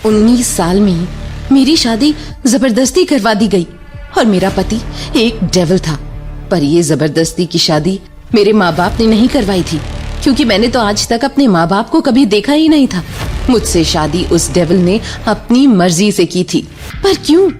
19 साल में ही मेरी शादी जबरदस्ती करवा दी गई और मेरा पति एक डेविल था। पर ये जबरदस्ती की शादी मेरे माँ बाप ने नहीं करवाई थी, क्योंकि मैंने तो आज तक अपने माँ बाप को कभी देखा ही नहीं था। मुझसे शादी उस डेविल ने अपनी मर्जी से की थी। पर क्यों?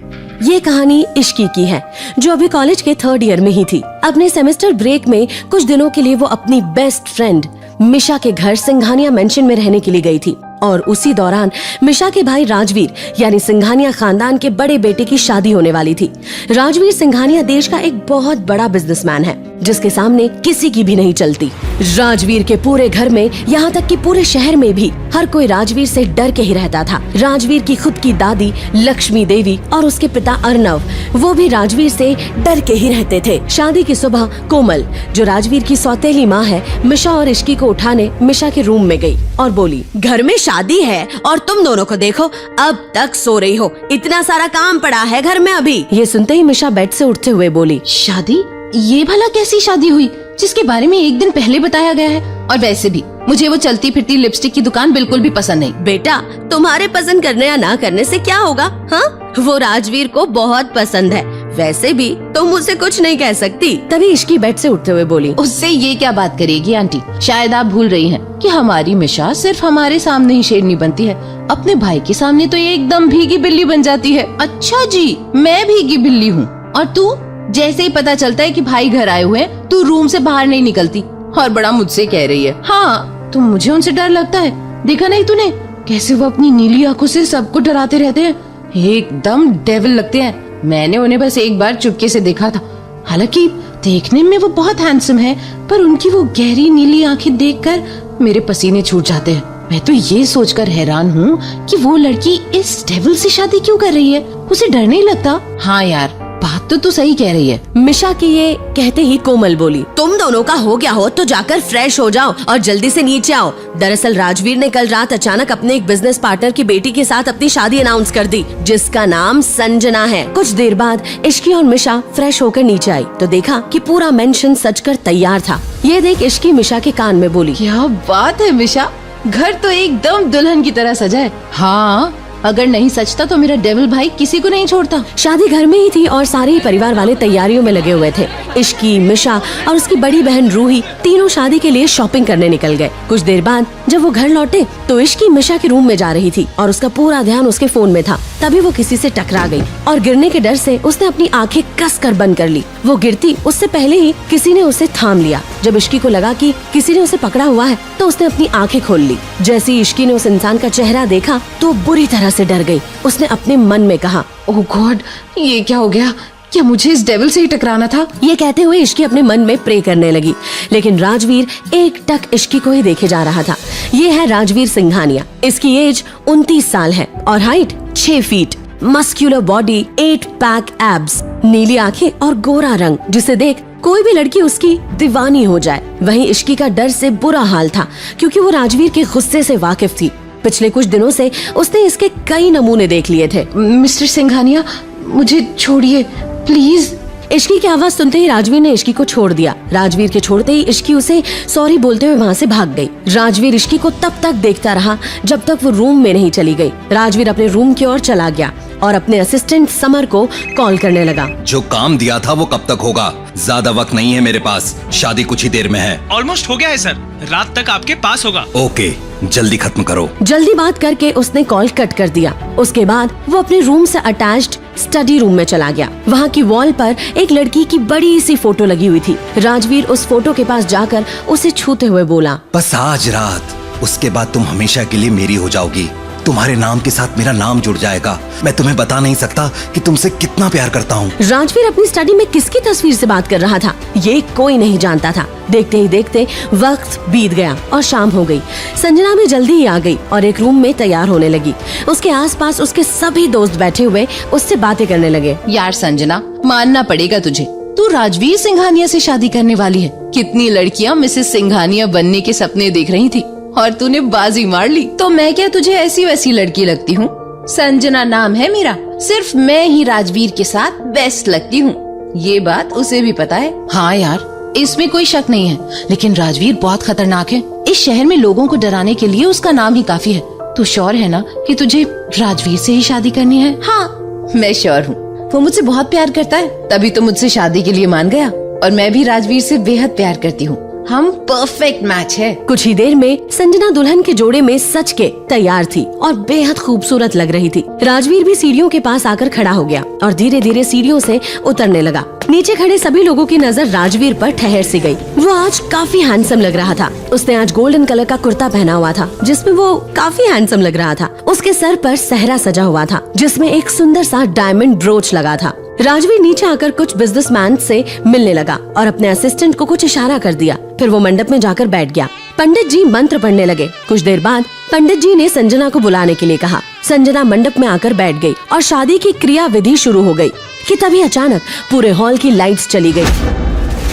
ये कहानी इश्की की है, जो अभी कॉलेज के 3rd ईयर में ही थी। अपने सेमेस्टर ब्रेक में कुछ दिनों के लिए वो अपनी बेस्ट फ्रेंड मिशा के घर सिंघानिया मेंशन में रहने के लिए गई थी और उसी दौरान मिशा के भाई राजवीर यानी सिंघानिया खानदान के बड़े बेटे की शादी होने वाली थी। राजवीर सिंघानिया देश का एक बहुत बड़ा बिजनेसमैन है, जिसके सामने किसी की भी नहीं चलती। राजवीर के पूरे घर में, यहाँ तक कि पूरे शहर में भी हर कोई राजवीर से डर के ही रहता था। राजवीर की खुद की दादी लक्ष्मी देवी और उसके पिता अर्नव, वो भी राजवीर से डर के ही रहते थे। शादी की सुबह कोमल, जो राजवीर की सौतेली माँ है, मिशा और इश्की को उठाने मिशा के रूम में गई और बोली, घर में शादी है और तुम दोनों को देखो अब तक सो रही हो, इतना सारा काम पड़ा है घर में अभी। ये सुनते ही मिशा बेड से उठते हुए बोली, शादी? ये भला कैसी शादी हुई जिसके बारे में एक दिन पहले बताया गया है? और वैसे भी मुझे वो चलती फिरती लिपस्टिक की दुकान बिल्कुल भी पसंद नहीं। बेटा, तुम्हारे पसंद करने या ना करने से क्या होगा? हाँ, वो राजवीर को बहुत पसंद है, वैसे भी तुम मुझसे कुछ नहीं कह सकती। तभी इश्की बेड से उठते हुए बोली, उससे ये क्या बात करेगी आंटी? शायद आप भूल रही हैं कि हमारी मिशा सिर्फ हमारे सामने ही शेरनी बनती है, अपने भाई के सामने तो ये एकदम भीगी बिल्ली बन जाती है। अच्छा जी, मैं भीगी बिल्ली हूँ और तू? जैसे ही पता चलता है कि भाई घर आए हुए हैं, तू रूम से बाहर नहीं निकलती और बड़ा मुझसे कह रही है। हाँ, तुम मुझे उनसे डर लगता है, देखा नहीं तूने कैसे वो अपनी नीली आंखों से सबको डराते रहते हैं, एकदम डेविल लगते हैं। मैंने उन्हें बस एक बार चुपके से देखा था, हालांकि देखने में वो बहुत हैंडसम है, पर उनकी वो गहरी नीली आंखें देखकर मेरे पसीने छूट जाते हैं। मैं तो ये सोचकर हैरान हूँ कि वो लड़की इस डेविल से शादी क्यों कर रही है, उसे डर नहीं लगता? हाँ यार, बात तो तू सही कह रही है। मिशा की ये कहते ही कोमल बोली, तुम दोनों का हो गया हो तो जाकर फ्रेश हो जाओ और जल्दी से नीचे आओ। दरअसल राजवीर ने कल रात अचानक अपने एक बिजनेस पार्टनर की बेटी के साथ अपनी शादी अनाउंस कर दी, जिसका नाम संजना है। कुछ देर बाद इश्की और मिशा फ्रेश होकर नीचे आई तो देखा कि पूरा मेंशन सजकर तैयार था। ये देख इश्की मिशा के कान में बोली, क्या बात है मिशा, घर तो एकदम दुल्हन की तरह सजा है। हाँ, अगर नहीं सचता तो मेरा डेविल भाई किसी को नहीं छोड़ता। शादी घर में ही थी और सारे ही परिवार वाले तैयारियों में लगे हुए थे। इश्की, मिशा और उसकी बड़ी बहन रूही तीनों शादी के लिए शॉपिंग करने निकल गए। कुछ देर बाद जब वो घर लौटे तो इश्की मिशा के रूम में जा रही थी और उसका पूरा ध्यान उसके फोन में था। तभी वो किसी से टकरा गई और गिरने के डर से उसने अपनी आंखें कसकर बंद कर ली। वो गिरती उससे पहले ही किसी ने उसे थाम लिया। जब इश्की को लगा कि किसी ने उसे पकड़ा हुआ है तो उसने अपनी आंखें खोल ली। जैसे ही इश्की ने उस इंसान का चेहरा देखा तो बुरी तरह से डर गई। उसने अपने मन में कहा, ओह गॉड, ये क्या हो गया? क्या मुझे इस डेविल से ही टकराना था? ये कहते हुए इश्की अपने मन में प्रे करने लगी, लेकिन राजवीर एक टक इश्की को ही देखे जा रहा था। ये है राजवीर सिंघानिया। इसकी एज 29 साल है और height 6 feet, muscular body, 8 pack abs, नीली आंखें और गोरा रंग, जिसे देख कोई भी लड़की उसकी दीवानी हो जाए। वहीं इश्की का डर से बुरा हाल था, क्योंकि वो राजवीर के गुस्से से वाकिफ थी। पिछले कुछ दिनों से उसने इसके कई नमूने देख लिए थे। मिस्टर सिंघानिया, मुझे छोड़िए प्लीज। इश्की की आवाज सुनते ही राजवीर ने इश्की को छोड़ दिया। राजवीर के छोड़ते ही इश्की उसे सॉरी बोलते हुए वहाँ से भाग गई। राजवीर इश्की को तब तक देखता रहा जब तक वो रूम में नहीं चली गई। राजवीर अपने रूम की ओर चला गया और अपने असिस्टेंट समर को कॉल करने लगा। जो काम दिया था वो कब तक होगा? ज्यादा वक्त नहीं है मेरे पास, शादी कुछ ही देर में है। ऑलमोस्ट हो गया है सर, रात तक आपके पास होगा। ओके, जल्दी खत्म करो। जल्दी बात करके उसने कॉल कट कर दिया। उसके बाद वो अपने रूम से अटैच्ड स्टडी रूम में चला गया। वहाँ की वॉल पर एक लड़की की बड़ी सी फोटो लगी हुई थी। राजवीर उस फोटो के पास जाकर उसे छूते हुए बोला, बस आज रात, उसके बाद तुम हमेशा के लिए मेरी हो जाओगी। तुम्हारे नाम के साथ मेरा नाम जुड़ जाएगा। मैं तुम्हें बता नहीं सकता कि तुमसे कितना प्यार करता हूँ। राजवीर अपनी स्टडी में किसकी तस्वीर से बात कर रहा था, ये कोई नहीं जानता था। देखते ही देखते वक्त बीत गया और शाम हो गई। संजना भी जल्दी ही आ गई और एक रूम में तैयार होने लगी। उसके आसपास उसके सभी दोस्त बैठे हुए उससे बातें करने लगे। यार संजना, मानना पड़ेगा तुझे, तू राजवीर सिंघानिया से शादी करने वाली है। कितनी लड़कियां मिसेस सिंघानिया बनने के सपने देख रही थी और तूने बाजी मार ली। तो मैं क्या तुझे ऐसी वैसी लड़की लगती हूँ? संजना नाम है मेरा, सिर्फ मैं ही राजवीर के साथ बेस्ट लगती हूँ। ये बात उसे भी पता है। हाँ यार, इसमें कोई शक नहीं है, लेकिन राजवीर बहुत खतरनाक है। इस शहर में लोगों को डराने के लिए उसका नाम ही काफी है। तू श्योर है ना कि तुझे राजवीर से ही शादी करनी है? हाँ, मैं श्योर हूँ। वो मुझसे बहुत प्यार करता है, तभी तो मुझसे शादी के लिए मान गया। और मैं भी राजवीर से बेहद प्यार करती हूँ। हम परफेक्ट मैच है। कुछ ही देर में संजना दुल्हन के जोड़े में सच के तैयार थी और बेहद खूबसूरत लग रही थी। राजवीर भी सीढ़ियों के पास आकर खड़ा हो गया और धीरे धीरे सीढ़ियों से उतरने लगा। नीचे खड़े सभी लोगों की नजर राजवीर पर ठहर सी गई। वो आज काफी हैंडसम लग रहा था। उसने आज गोल्डन कलर का कुर्ता पहना हुआ था जिसमें वो काफी हैंडसम लग रहा था। उसके सर पर सहरा सजा हुआ था जिसमें एक सुंदर सा डायमंड ब्रोच लगा था। राजवीर नीचे आकर कुछ बिजनेसमैन से मिलने लगा और अपने असिस्टेंट को कुछ इशारा कर दिया। फिर वो मंडप में जाकर बैठ गया। पंडित जी मंत्र पढ़ने लगे। कुछ देर बाद पंडित जी ने संजना को बुलाने के लिए कहा। संजना मंडप में आकर बैठ गई और शादी की क्रिया विधि शुरू हो गई कि तभी अचानक पूरे हॉल की लाइट्स चली गई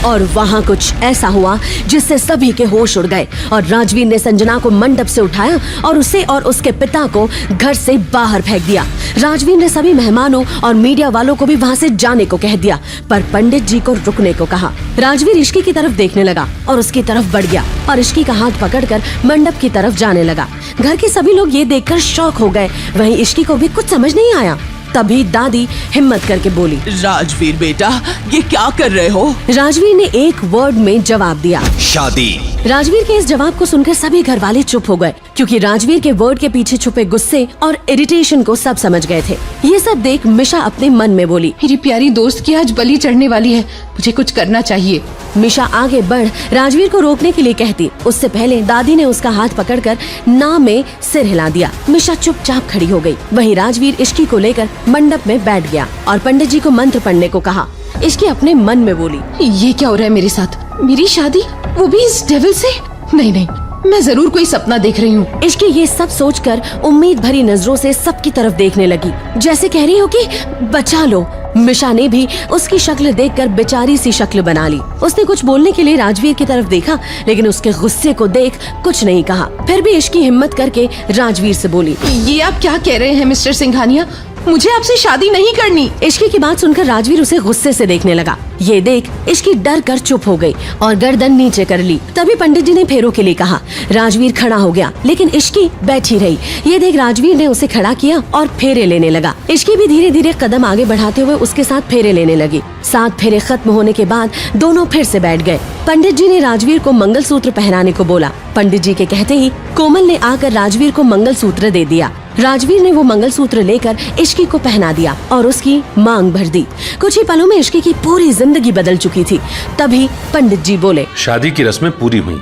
और वहाँ कुछ ऐसा हुआ जिससे सभी के होश उड़ गए और राजवीर ने संजना को मंडप से उठाया और उसे और उसके पिता को घर से बाहर फेंक दिया। राजवीर ने सभी मेहमानों और मीडिया वालों को भी वहाँ से जाने को कह दिया, पर पंडित जी को रुकने को कहा। राजवीर इश्की की तरफ देखने लगा और उसकी तरफ बढ़ गया और इश्की का हाथ पकड़कर मंडप की तरफ जाने लगा। घर के सभी लोग ये देखकर शॉक हो गए। वहीं इश्की को भी कुछ समझ नहीं आया। तभी दादी हिम्मत करके बोली, राजवीर बेटा, ये क्या कर रहे हो? राजवीर ने एक वर्ड में जवाब दिया, शादी। राजवीर के इस जवाब को सुनकर सभी घर वाले चुप हो गए क्योंकि राजवीर के वर्ड के पीछे छुपे गुस्से और इरिटेशन को सब समझ गए थे। ये सब देख मिशा अपने मन में बोली, मेरी प्यारी दोस्त की आज बलि चढ़ने वाली है, मुझे कुछ करना चाहिए। मिशा आगे बढ़ राजवीर को रोकने के लिए कहती, उससे पहले दादी ने उसका हाथ पकड़कर ना में सिर हिला दिया। मिशा चुपचाप खड़ी हो गई। वहीं राजवीर इश्की को लेकर मंडप में बैठ गया और पंडित जी को मंत्र पढ़ने को कहा। इश्की अपने मन में बोली, ये क्या हो रहा है मेरे साथ? मेरी शादी, वो भी इस डेविल से? नहीं नहीं, मैं जरूर कोई सपना देख रही हूँ। इश्की ये सब सोचकर उम्मीद भरी नजरों से सबकी तरफ देखने लगी, जैसे कह रही हो कि बचा लो। मिशा ने भी उसकी शक्ल देखकर बेचारी सी शक्ल बना ली। उसने कुछ बोलने के लिए राजवीर की तरफ देखा, लेकिन उसके गुस्से को देख कुछ नहीं कहा। फिर भी इश्की हिम्मत करके राजवीर से बोली, ये आप क्या कह रहे हैं मिस्टर सिंघानिया? मुझे आपसे शादी नहीं करनी। इश्की की बात सुनकर राजवीर उसे गुस्से से देखने लगा। ये देख इश्की डर कर चुप हो गई और गर्दन नीचे कर ली। तभी पंडित जी ने फेरों के लिए कहा। राजवीर खड़ा हो गया, लेकिन इश्की बैठी रही। ये देख राजवीर ने उसे खड़ा किया और फेरे लेने लगा। इश्की भी धीरे धीरे कदम आगे बढ़ाते हुए उसके साथ फेरे लेने लगी। 7 फेरे खत्म होने के बाद दोनों फिर से बैठ गए। पंडित जी ने राजवीर को मंगलसूत्र पहनाने को बोला। पंडित जी के कहते ही कोमल ने आकर राजवीर को मंगलसूत्र दे दिया। राजवीर ने वो मंगलसूत्र लेकर इश्की को पहना दिया और उसकी मांग भर दी। कुछ ही पलों में इश्की की पूरी जिंदगी बदल चुकी थी। तभी पंडित जी बोले, शादी की रस्में पूरी हुई।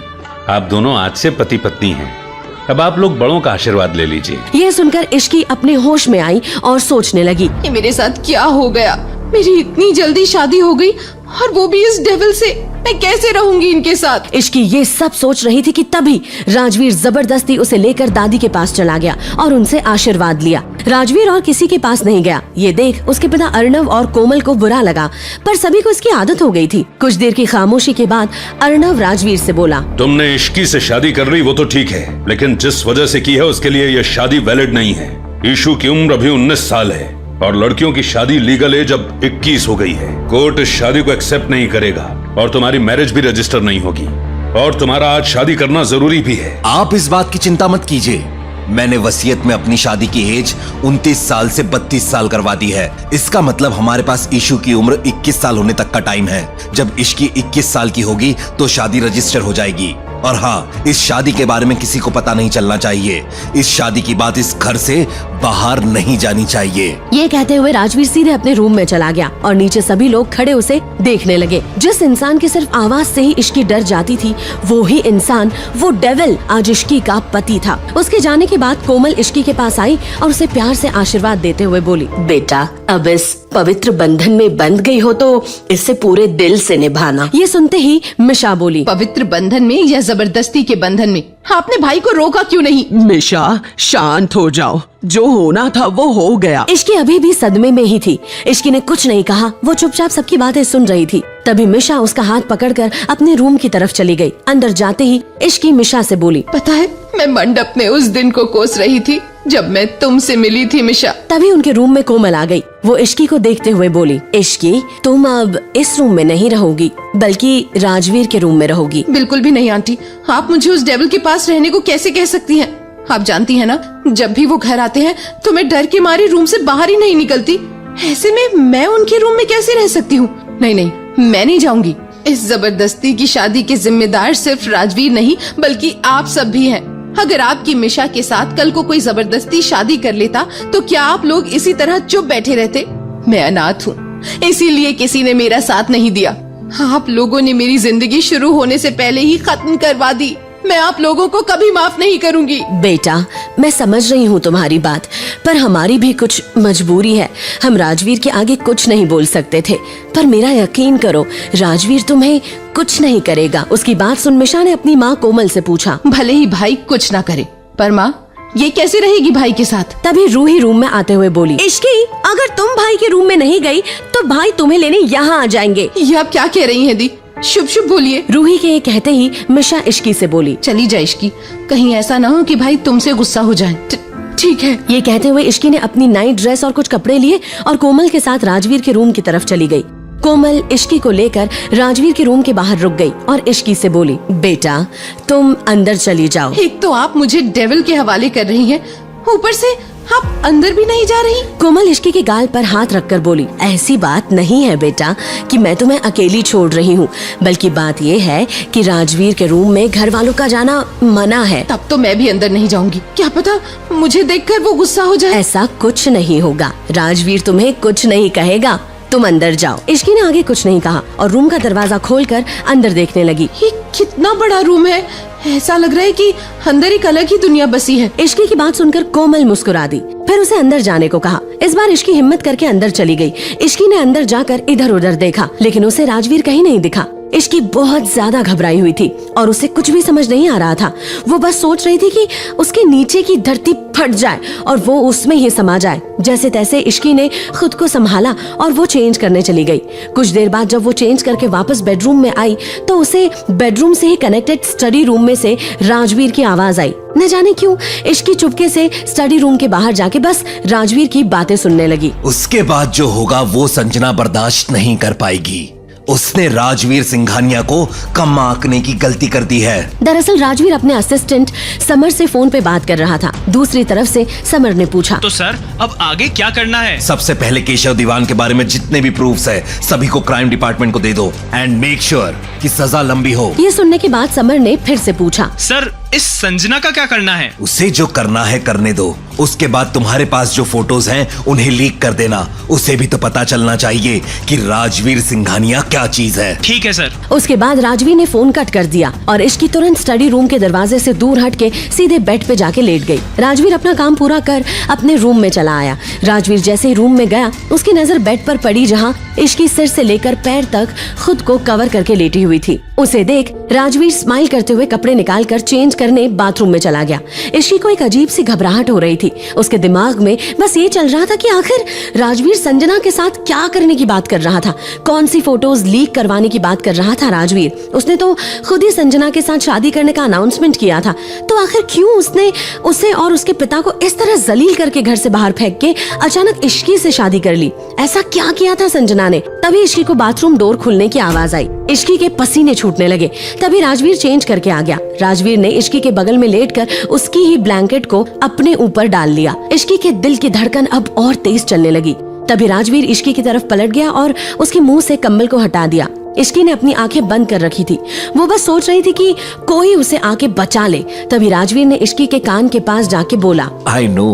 आप दोनों आज से पति पत्नी हैं। अब आप लोग बड़ों का आशीर्वाद ले लीजिए। ये सुनकर इश्की अपने होश में आई और सोचने लगी, ये मेरे साथ क्या हो गया? मेरी इतनी जल्दी शादी हो गई और वो भी इस डेविल से। मैं कैसे रहूंगी इनके साथ? इश्की ये सब सोच रही थी कि तभी राजवीर जबरदस्ती उसे लेकर दादी के पास चला गया और उनसे आशीर्वाद लिया। राजवीर और किसी के पास नहीं गया। ये देख उसके पिता अर्णव और कोमल को बुरा लगा, पर सभी को इसकी आदत हो गई थी। कुछ देर की खामोशी के बाद अर्णव राजवीर से बोला, तुमने इश्की से शादी कर ली वो तो ठीक है, लेकिन जिस वजह से की है उसके लिए यह शादी वैलिड नहीं है। ईशु की उम्र अभी 19 साल है और लड़कियों की शादी लीगल एज अब 21 हो गई है। कोर्ट इस शादी को एक्सेप्ट नहीं करेगा और तुम्हारी मैरिज भी रजिस्टर नहीं होगी और तुम्हारा आज शादी करना जरूरी भी है। आप इस बात की चिंता मत कीजिए। मैंने वसीयत में अपनी शादी की एज 29 साल से 32 साल करवा दी है। इसका मतलब हमारे पास ईशु की उम्र 21 साल होने तक का टाइम है। जब इश्की 21 साल की होगी तो शादी रजिस्टर हो जाएगी। और हाँ, इस शादी के बारे में किसी को पता नहीं चलना चाहिए। इस शादी की बात इस घर से बाहर नहीं जानी चाहिए। ये कहते हुए राजवीर सीधे अपने रूम में चला गया और नीचे सभी लोग खड़े उसे देखने लगे। जिस इंसान की सिर्फ आवाज से ही इश्की डर जाती थी, वो ही इंसान, वो डेविल आज इश्की का पति था। उसके जाने के बाद कोमल इश्की के पास आई और उसे प्यार से आशीर्वाद देते हुए बोली, बेटा अब इस पवित्र बंधन में बंध गई हो तो इसे पूरे दिल से निभाना। ये सुनते ही मिशा बोली, पवित्र बंधन में या जबरदस्ती के बंधन में? आपने भाई को रोका क्यों नहीं? मिशा शांत हो जाओ, जो होना था वो हो गया। इश्की अभी भी सदमे में ही थी। इश्की ने कुछ नहीं कहा, वो चुपचाप सबकी बातें सुन रही थी। तभी मिशा उसका हाथ पकड़कर अपने रूम की तरफ चली गई। अंदर जाते ही इश्की मिशा से बोली, पता है मैं मंडप में उस दिन को कोस रही थी जब मैं तुमसे मिली थी मिशा। तभी उनके रूम में कोमल आ गई। वो इश्की को देखते हुए बोली, इश्की तुम अब इस रूम में नहीं रहोगी बल्कि राजवीर के रूम में रहोगी। बिल्कुल भी नहीं आंटी, आप मुझे उस डेविल के पास रहने को कैसे कह सकती हैं? आप जानती है ना, जब भी वो घर आते हैं तो मैं डर के मारे रूम से बाहर ही नहीं निकलती। ऐसे में मैं उनके रूम में कैसे रह सकती हूँ? नहीं नहीं, मैं नहीं जाऊंगी। इस जबरदस्ती की शादी के जिम्मेदार सिर्फ राजवीर नहीं बल्कि आप सब भी हैं। अगर आपकी मिशा के साथ कल को कोई जबरदस्ती शादी कर लेता तो क्या आप लोग इसी तरह चुप बैठे रहते? मैं अनाथ हूँ, इसीलिए किसी ने मेरा साथ नहीं दिया। आप लोगों ने मेरी जिंदगी शुरू होने से पहले ही खत्म करवा दी। मैं आप लोगों को कभी माफ नहीं करूंगी। बेटा, मैं समझ रही हूँ तुम्हारी बात, पर हमारी भी कुछ मजबूरी है। हम राजवीर के आगे कुछ नहीं बोल सकते थे, पर मेरा यकीन करो, राजवीर तुम्हें कुछ नहीं करेगा। उसकी बात सुन मिशा ने अपनी माँ कोमल से पूछा, भले ही भाई कुछ ना करे, पर माँ ये कैसे रहेगी भाई के साथ? तभी रूही रूम में आते हुए बोली, इश्की, अगर तुम भाई के रूम में नहीं गई तो भाई तुम्हें लेने यहाँ आ जाएंगे। ये आप क्या कह रही हैं दी? शुभ शुभ बोलिए। रूही के ये कहते ही मिशा इश्की से बोली, चली जा इश्की, कहीं ऐसा ना हो कि भाई तुमसे गुस्सा हो जाए। ठीक है। ये कहते हुए इश्की ने अपनी नाइट ड्रेस और कुछ कपड़े लिए और कोमल के साथ राजवीर के रूम की तरफ चली गई। कोमल इश्की को लेकर राजवीर के रूम के बाहर रुक गई और इश्की से बोली, बेटा तुम अंदर चली जाओ। एक तो आप मुझे डेविल के हवाले कर रही हैं, ऊपर से आप अंदर भी नहीं जा रही। कोमल इश्की के गाल पर हाथ रखकर बोली, ऐसी बात नहीं है बेटा कि मैं तुम्हें अकेली छोड़ रही हूँ, बल्कि बात ये है कि राजवीर के रूम में घर वालों का जाना मना है। तब तो मैं भी अंदर नहीं जाऊंगी, क्या पता मुझे देखकर वो गुस्सा हो जाए। ऐसा कुछ नहीं होगा, राजवीर तुम्हें कुछ नहीं कहेगा, तुम अंदर जाओ। इश्की ने आगे कुछ नहीं कहा और रूम का दरवाजा खोलकर अंदर देखने लगी। ये कितना बड़ा रूम है, ऐसा लग रहा है कि अंदर एक अलग ही दुनिया बसी है। इश्की की बात सुनकर कोमल मुस्कुरा दी, फिर उसे अंदर जाने को कहा। इस बार इश्की हिम्मत करके अंदर चली गई। इश्की ने अंदर जाकर इधर उधर देखा, लेकिन उसे राजवीर कहीं नहीं दिखा। इश्की बहुत ज्यादा घबराई हुई थी और उसे कुछ भी समझ नहीं आ रहा था। वो बस सोच रही थी कि उसके नीचे की धरती फट जाए और वो उसमें ही समा जाए। जैसे तैसे इश्की ने खुद को संभाला और वो चेंज करने चली गई। कुछ देर बाद जब वो चेंज करके वापस बेडरूम में आई तो उसे बेडरूम से ही कनेक्टेड स्टडी रूम में से राजवीर की आवाज आई। न जाने क्यों इश्की चुपके से स्टडी रूम के बाहर जाके बस राजवीर की बातें सुनने लगी। उसके बाद जो होगा वो संजना बर्दाश्त नहीं कर पाएगी। उसने राजवीर सिंघानिया को कम आंकने की गलती कर दी है। दरअसल राजवीर अपने असिस्टेंट समर से फोन पे बात कर रहा था। दूसरी तरफ से समर ने पूछा, तो सर अब आगे क्या करना है? सबसे पहले केशव दीवान के बारे में जितने भी प्रूफ्स है सभी को क्राइम डिपार्टमेंट को दे दो एंड मेक श्योर कि सजा लंबी हो। ये सुनने के बाद समर ने फिर से पूछा, सर इस संजना का क्या करना है? उसे जो करना है करने दो। उसके बाद तुम्हारे पास जो फोटोज हैं उन्हें लीक कर देना। उसे भी तो पता चलना चाहिए कि राजवीर सिंघानिया क्या चीज है। ठीक है सर। उसके बाद राजवीर ने फोन कट कर दिया और इश्की तुरंत स्टडी रूम के दरवाजे से दूर हट के सीधे बेड पे जाके लेट गई। राजवीर अपना काम पूरा कर अपने रूम में चला आया। राजवीर जैसे ही रूम में गया उसकी नजर बेड पर पड़ी जहाँ इश्की सिर से लेकर पैर तक खुद को कवर करके लेटी हुई थी। उसे देख राजवीर स्माइल करते हुए कपड़े निकालकर चेंज करने बाथरूम में चला गया। इश्की को एक अजीब सी घबराहट हो रही थी। उसके दिमाग में बस ये चल रहा था कि आखिर राजवीर संजना के साथ क्या करने की बात कर रहा था, कौन सी फोटोज लीक करवाने की बात कर रहा था राजवीर। उसने तो खुद ही संजना के साथ शादी करने का अनाउंसमेंट किया था, तो आखिर क्यों उसने उसे और उसके पिता को इस तरह जलील करके घर से बाहर फेंक के अचानक इश्की से शादी कर ली? ऐसा क्या किया था संजना ने? तभी इश्की को बाथरूम डोर खुलने की आवाज आई। इश्की के पसीने छूटने लगे। तभी राजवीर चेंज करके आ गया। राजवीर ने इश्की के बगल में लेटकर उसकी ही ब्लैंकेट को अपने ऊपर डाल लिया। इश्की के दिल की धड़कन अब और तेज चलने लगी। तभी राजवीर इश्की की तरफ पलट गया और उसके मुंह से कंबल को हटा दिया। इश्की ने अपनी आंखें बंद कर रखी थी। वो बस सोच रही थी कि कोई उसे आके बचा ले। तभी राजवीर ने इश्की के कान के पास जाके बोला, I know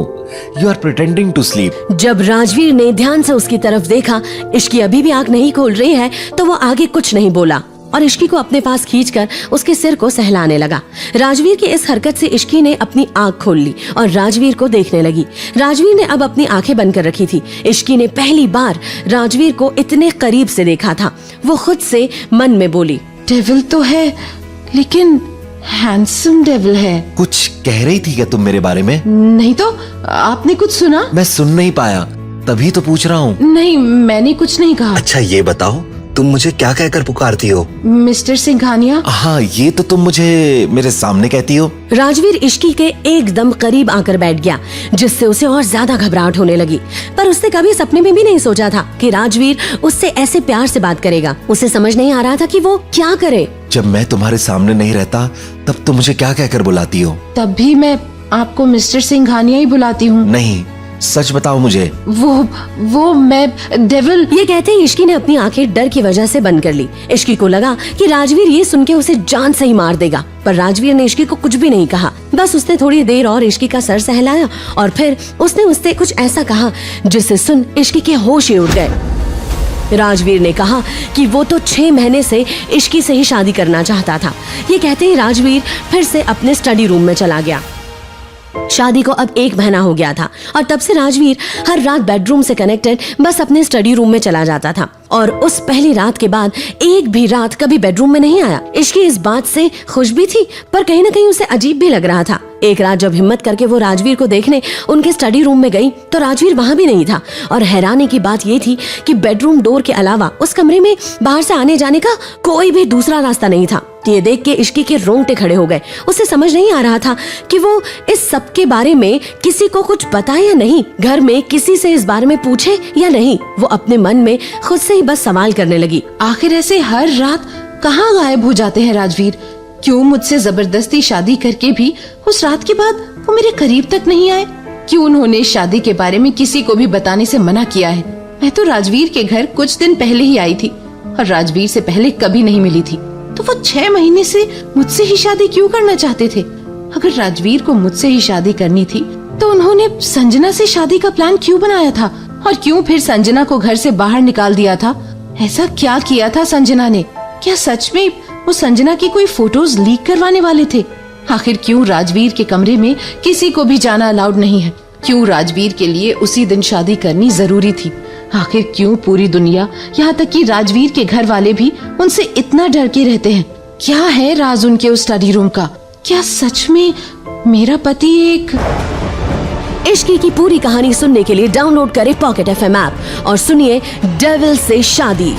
you are pretending to sleep. जब राजवीर ने ध्यान से उसकी तरफ देखा, इश्की अभी भी आंख नहीं खोल रही है, तो वो आगे कुछ नहीं बोला और इश्की को अपने पास खींचकर उसके सिर को सहलाने लगा। राजवीर की इस हरकत से इश्की ने अपनी आंख खोल ली और राजवीर को देखने लगी। राजवीर ने अब अपनी आंखें बंद कर रखी थी। इश्की ने पहली बार राजवीर को इतने करीब से देखा था। वो खुद से मन में बोली, डेविल तो है लेकिन हैंडसम डेविल है। कुछ कह रही थी क्या तुम मेरे बारे में? नहीं तो, आपने कुछ सुना? मैं सुन नहीं पाया, तभी तो पूछ रहा हूँ। नहीं, मैंने कुछ नहीं कहा। अच्छा ये बताओ, तुम मुझे क्या कहकर पुकारती हो? मिस्टर सिंघानिया। हाँ, ये तो तुम मुझे मेरे सामने कहती हो। राजवीर इश्की के एकदम करीब आकर बैठ गया, जिससे उसे और ज्यादा घबराहट होने लगी। पर उसने कभी सपने में भी नहीं सोचा था कि राजवीर उससे ऐसे प्यार से बात करेगा। उसे समझ नहीं आ रहा था कि वो क्या करे। जब मैं तुम्हारे सामने नहीं रहता तब तुम मुझे क्या कहकर बुलाती हो? तब भी मैं आपको मिस्टर सिंघानिया ही बुलाती हूँ। नहीं, सच बताओ मुझे। वो मैं डेविल। ये कहते ही इश्की ने अपनी आंखें डर की वजह से बंद कर ली। इश्की को लगा कि राजवीर ये सुन के उसे जान से ही मार देगा, पर राजवीर ने इश्की को कुछ भी नहीं कहा। बस उसने थोड़ी देर और इश्की का सर सहलाया और फिर उसने उससे कुछ ऐसा कहा जिसे सुन इश्की के होश ही उड़ गए। राजवीर ने कहा कि वो तो 6 महीने से इश्की से ही शादी करना चाहता था। ये कहते ही राजवीर फिर से अपने स्टडी रूम में चला गया। शादी को अब 1 महीना हो गया था और तब से राजवीर हर रात बेडरूम से कनेक्टेड बस अपने स्टडी रूम में चला जाता था और उस पहली रात के बाद एक भी रात कभी बेडरूम में नहीं आया। इश्की इस बात से खुश भी थी, पर कहीं न कहीं उसे अजीब भी लग रहा था। एक रात जब हिम्मत करके वो राजवीर को देखने उनके स्टडी रूम में गई तो राजवीर वहाँ भी नहीं था और हैरानी की बात ये थी कि बेडरूम डोर के अलावा उस कमरे में बाहर से आने जाने का कोई भी दूसरा रास्ता नहीं था। ये देख के इश्की के रोंगटे खड़े हो गए। उसे समझ नहीं आ रहा था कि वो इस सब के बारे में किसी को कुछ बताए या नहीं, घर में किसी से इस बारे में पूछे या नहीं। वो अपने मन में खुद से ही बस सवाल करने लगी, आखिर ऐसे हर रात कहाँ गायब हो जाते हैं राजवीर? क्यों मुझसे जबरदस्ती शादी करके भी उस रात के बाद वो मेरे करीब तक नहीं आए? क्यों उन्होंने शादी के बारे में किसी को भी बताने से मना किया है? मैं तो राजवीर के घर कुछ दिन पहले ही आई थी और राजवीर से पहले कभी नहीं मिली थी, तो वो 6 महीने से मुझसे ही शादी क्यों करना चाहते थे? अगर राजवीर को मुझसे ही शादी करनी थी तो उन्होंने संजना से शादी का प्लान क्यों बनाया था और क्यों फिर संजना को घर से बाहर निकाल दिया था? ऐसा क्या किया था संजना ने? क्या सच में वो संजना की कोई फोटोज लीक करवाने वाले थे? आखिर क्यों राजवीर के कमरे में किसी को भी जाना अलाउड नहीं है? क्यों राजवीर के लिए उसी दिन शादी करनी जरूरी थी? आखिर क्यों पूरी दुनिया, यहाँ तक कि राजवीर के घर वाले भी उनसे इतना डर के रहते हैं? क्या है राज उनके उस स्टडी रूम का? क्या सच में मेरा पति एक... इश्की की पूरी कहानी सुनने के लिए डाउनलोड करें पॉकेट FM ऐप और सुनिए डेविल से शादी।